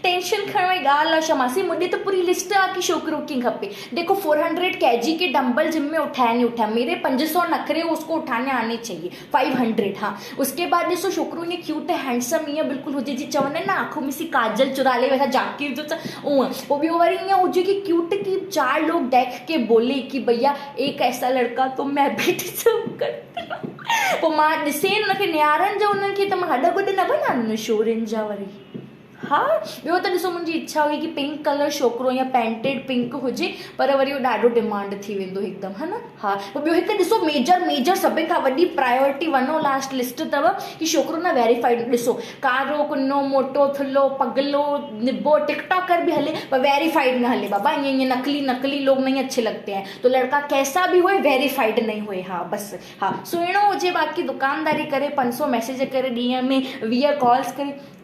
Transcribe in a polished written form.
Tension खणण वारी ॻाल्हि आहे छा मासी, मुंहिंजी त पूरी लिस्ट आहे कि छोकिरो कीअं खपे। देखो 400 kg के डंबल जिम में उठाया नहीं उठाया, मेरे 500 नखरे उसको उठाने आने चाहिए, 500। हाँ, उसके बाद ॾिसो छोकिरो ईअं क्यूट हैंडसम ईअं बिल्कुलु हुजे, जी चवंदा आहिनि न आंखों में सी काजल चुरा ले वैसा जाकिर जो उअं, पोइ ॿियो वरी ईअं हुजे कि क्यूट कि 4 लोग देख के बोले कि भैया एक ऐसा लड़का तो मैं भी डिजर्व करती हूँ। पोइ मां ॾिसे हुनखे निहारनि जो उन्हनि खे त मां हॾ गुॾ न बनां शोरनि जा वरी। हाँ, ॿियो त ॾिसो मुंहिंजी इच्छा हुई कि पिंक कलर छोकिरो या पेंटेड पिंक हुजे, पर वरी उहो ॾाढो डिमांड थी वेंदो हिकदमि, है न। हा, पोइ ॿियो हिकु ॾिसो मेजर सभिनि खां वॾी प्रायोरिटी वञो लास्ट लिस्ट अथव कि छोकिरो न वेरीफाइड। ॾिसो कारो कुनो मोटो थुल्हो पगलो निबो टिकटॉकर भी हले पर वेरीफाइड न हले बाबा, ईअं नकली लोग नहीं अच्छे लगते हैं, तो लड़का कैसा भी होए वेरीफाइड नहीं होए। हाँ बस, हाँ सुहिणो हुजे, बाक़ी दुकानदारी करे 500 मैसेज करे ॾींहं में 20 कॉल्स करे